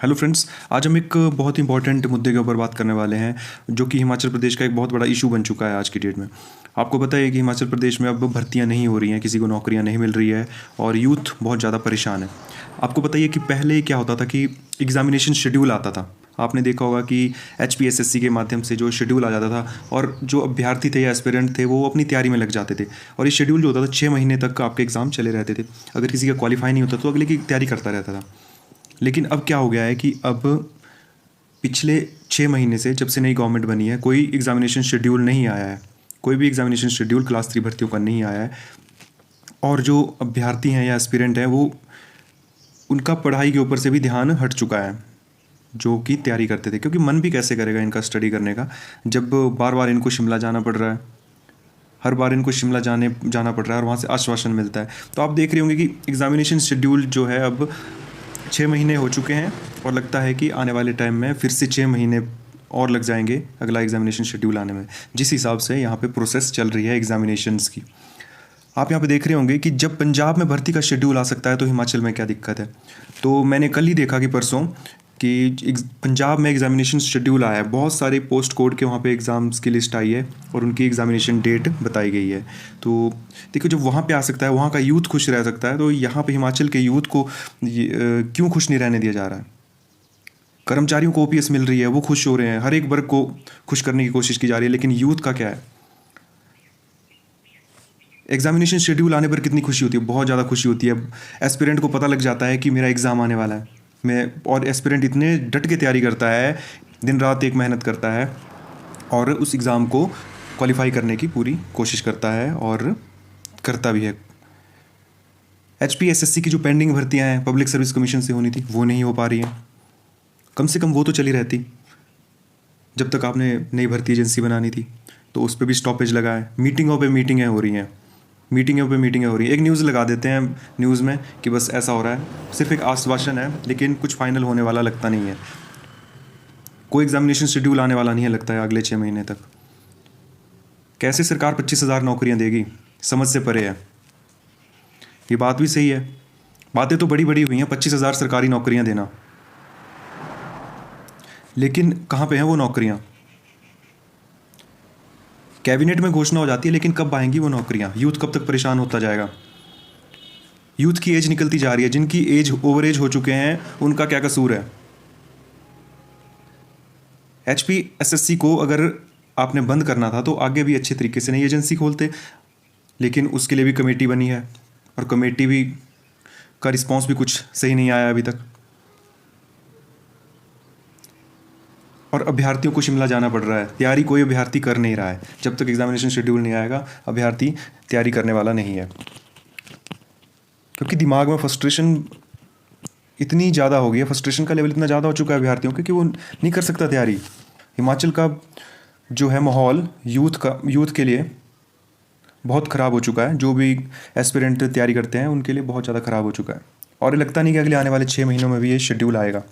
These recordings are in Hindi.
हेलो फ्रेंड्स, आज हम एक बहुत इंपॉर्टेंट मुद्दे के ऊपर बात करने वाले हैं जो कि हिमाचल प्रदेश का एक बहुत बड़ा इशू बन चुका है आज की डेट में। आपको पता है कि हिमाचल प्रदेश में अब भर्तियां नहीं हो रही हैं, किसी को नौकरियां नहीं मिल रही है और यूथ बहुत ज़्यादा परेशान है। आपको पता है कि पहले क्या होता था कि एग्जामिनेशन शेड्यूल आता था। आपने देखा होगा कि HPSSC के माध्यम से जो शेड्यूल आ जाता था और जो अभ्यर्थी थे या एस्पिरेंट थे वो अपनी तैयारी में लग जाते थे। और ये शेड्यूल जो होता था 6 महीने तक आपके एग्ज़ाम चले रहते थे। अगर किसी का क्वालिफाई नहीं होता तो अगले की तैयारी करता रहता था। लेकिन अब क्या हो गया है कि अब पिछले 6 महीने से, जब से नई गवर्नमेंट बनी है, कोई एग्जामिनेशन शेड्यूल नहीं आया है। कोई भी एग्जामिनेशन शेड्यूल क्लास 3 भर्तियों का नहीं आया है। और जो अभ्यर्थी हैं या एस्पिरेंट हैं वो उनका पढ़ाई के ऊपर से भी ध्यान हट चुका है जो कि तैयारी करते थे। क्योंकि मन भी कैसे करेगा इनका स्टडी करने का जब बार बार इनको शिमला जाना पड़ रहा है। हर बार इनको शिमला जाना पड़ रहा है और वहाँ से आश्वासन मिलता है। तो आप देख रहे होंगे कि एग्जामिनेशन शेड्यूल जो है अब 6 महीने हो चुके हैं और लगता है कि आने वाले टाइम में फिर से 6 महीने और लग जाएंगे अगला एग्जामिनेशन शेड्यूल आने में, जिस हिसाब से यहाँ पे प्रोसेस चल रही है एग्जामिनेशंस की। आप यहाँ पे देख रहे होंगे कि जब पंजाब में भर्ती का शेड्यूल आ सकता है तो हिमाचल में क्या दिक्कत है। तो मैंने कल ही देखा कि परसों कि पंजाब में एग्जामिनेशन शेड्यूल आया है। बहुत सारे पोस्ट कोड के वहाँ पे एग्ज़ाम्स की लिस्ट आई है और उनकी एग्जामिनेशन डेट बताई गई है। तो देखो, जब वहाँ पे आ सकता है, वहाँ का यूथ खुश रह सकता है, तो यहाँ पे हिमाचल के यूथ को क्यों खुश नहीं रहने दिया जा रहा है। कर्मचारियों को OPS मिल रही है, वो खुश हो रहे हैं, हर एक वर्ग को खुश करने की कोशिश की जा रही है, लेकिन यूथ का क्या है। एग्जामिनेशन शेड्यूल आने पर कितनी खुशी होती है, बहुत ज़्यादा खुशी होती है। एस्पिरेंट को पता लग जाता है कि मेरा एग्ज़ाम आने वाला है। और एस्पिरेंट इतने डट के तैयारी करता है, दिन रात एक मेहनत करता है और उस एग्ज़ाम को क्वालिफाई करने की पूरी कोशिश करता है और करता भी है। HPSSC की जो पेंडिंग भर्तियां हैं पब्लिक सर्विस कमीशन से होनी थी, वो नहीं हो पा रही हैं। कम से कम वो तो चली रहती जब तक आपने नई भर्ती एजेंसी बनानी थी। तो उस पर भी स्टॉपेज लगा है। मीटिंगों पे मीटिंगें हो रही हैं, मीटिंगों पे मीटिंगें हो रही हैं। एक न्यूज़ लगा देते हैं न्यूज़ में कि बस ऐसा हो रहा है, सिर्फ एक आश्वासन है, लेकिन कुछ फाइनल होने वाला लगता नहीं है। कोई एग्जामिनेशन शेड्यूल आने वाला नहीं है लगता है अगले 6 महीने तक। कैसे सरकार 25,000 नौकरियां देगी, समझ से परे है। ये बात भी सही है, बातें तो बड़ी बड़ी हुई हैं, 25,000 सरकारी नौकरियां देना, लेकिन कहाँ पे हैं वो नौकरियां। कैबिनेट में घोषणा हो जाती है, लेकिन कब आएंगी वो नौकरियां। यूथ कब तक परेशान होता जाएगा। यूथ की एज निकलती जा रही है, जिनकी एज ओवर एज हो चुके हैं उनका क्या कसूर है। HPSSC को अगर आपने बंद करना था तो आगे भी अच्छे तरीके से नई एजेंसी खोलते, लेकिन उसके लिए भी कमेटी बनी है और कमेटी भी का रिस्पांस भी कुछ सही नहीं आया अभी तक। और अभ्यर्थियों को शिमला जाना पड़ रहा है, तैयारी कोई अभ्यर्थी कर नहीं रहा है। जब तक एग्जामिनेशन शेड्यूल नहीं आएगा अभ्यर्थी तैयारी करने वाला नहीं है, क्योंकि दिमाग में फ्रस्ट्रेशन इतनी ज़्यादा हो गई है, फ्रस्ट्रेशन का लेवल इतना ज़्यादा हो चुका है अभ्यर्थियों के कि वो नहीं कर सकता तैयारी। हिमाचल का जो है माहौल यूथ के लिए बहुत ख़राब हो चुका है। जो भी एस्पिरेंट तैयारी करते हैं उनके लिए बहुत ज़्यादा ख़राब हो चुका है और ये लगता नहीं कि अगले आने वाले 6 महीनों में भी ये शेड्यूल आएगा।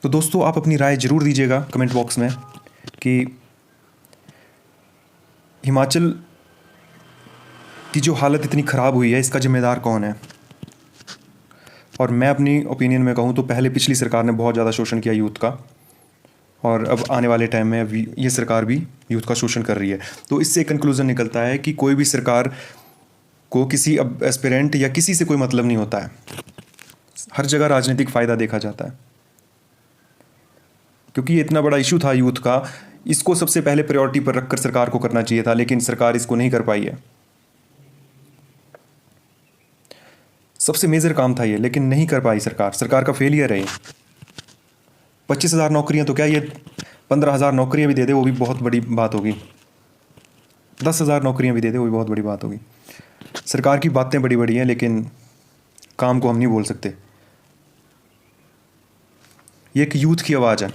तो दोस्तों, आप अपनी राय ज़रूर दीजिएगा कमेंट बॉक्स में कि हिमाचल की जो हालत इतनी ख़राब हुई है इसका जिम्मेदार कौन है। और मैं अपनी ओपिनियन में कहूँ तो पहले पिछली सरकार ने बहुत ज़्यादा शोषण किया यूथ का, और अब आने वाले टाइम में अभी ये सरकार भी यूथ का शोषण कर रही है। तो इससे कंक्लूज़न निकलता है कि कोई भी सरकार को किसी एस्पिरेंट या किसी से कोई मतलब नहीं होता है। हर जगह राजनीतिक फ़ायदा देखा जाता है। क्योंकि ये इतना बड़ा इशू था यूथ का, इसको सबसे पहले प्रायोरिटी पर रखकर सरकार को करना चाहिए था, लेकिन सरकार इसको नहीं कर पाई है। सबसे मेजर काम था ये, लेकिन नहीं कर पाई सरकार का फेलियर है। 25,000 नौकरियां तो क्या, ये 15,000 नौकरियां भी दे दे वो भी बहुत बड़ी बात होगी। 10,000 नौकरियां भी दे दे वो भी बहुत बड़ी बात होगी। सरकार की बातें बड़ी बड़ी हैं, लेकिन काम को हम नहीं बोल सकते। ये एक यूथ की आवाज़ है।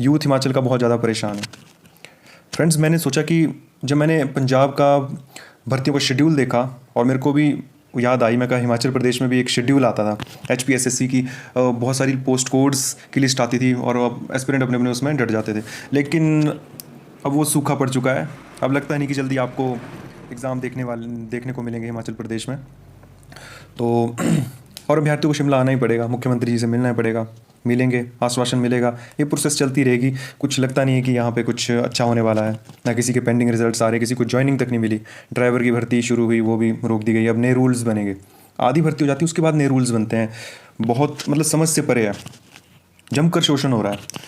यूथ हिमाचल का बहुत ज़्यादा परेशान है। फ्रेंड्स, मैंने सोचा कि जब मैंने पंजाब का भर्तियों का शेड्यूल देखा और मेरे को भी याद आई, मैं कहा हिमाचल प्रदेश में भी एक शेड्यूल आता था HPSSC की, बहुत सारी पोस्ट कोड्स की लिस्ट आती थी और एस्पिरेंट अपने अपने उसमें डट जाते थे। लेकिन अब वो सूखा पड़ चुका है। अब लगता है नहीं कि जल्दी आपको एग्ज़ाम देखने को मिलेंगे हिमाचल प्रदेश में। तो और अभ्यर्थियों को शिमला आना ही पड़ेगा, मुख्यमंत्री जी से मिलना ही पड़ेगा, मिलेंगे, आश्वासन मिलेगा, ये प्रोसेस चलती रहेगी। कुछ लगता नहीं है कि यहाँ पे कुछ अच्छा होने वाला है, ना किसी के पेंडिंग रिजल्ट्स आ रहे, किसी को ज्वाइनिंग तक नहीं मिली। ड्राइवर की भर्ती शुरू हुई, वो भी रोक दी गई, अब नए रूल्स बनेंगे। आधी भर्ती हो जाती है, उसके बाद नए रूल्स बनते हैं। बहुत मतलब समझ से परे है, जमकर शोषण हो रहा है।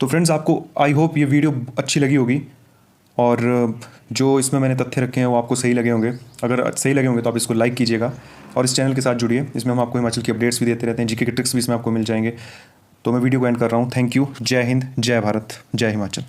तो फ्रेंड्स, आपको आई होप ये वीडियो अच्छी लगी होगी, और जो इसमें मैंने तथ्य रखे हैं वो आपको सही लगे होंगे। अगर सही लगे होंगे तो आप इसको लाइक कीजिएगा और इस चैनल के साथ जुड़िए। इसमें हम आपको हिमाचल की अपडेट्स भी देते रहते हैं, जीके के ट्रिक्स भी इसमें आपको मिल जाएंगे। तो मैं वीडियो को एंड कर रहा हूँ। Thank you. जय हिंद, जय भारत, जय हिमाचल।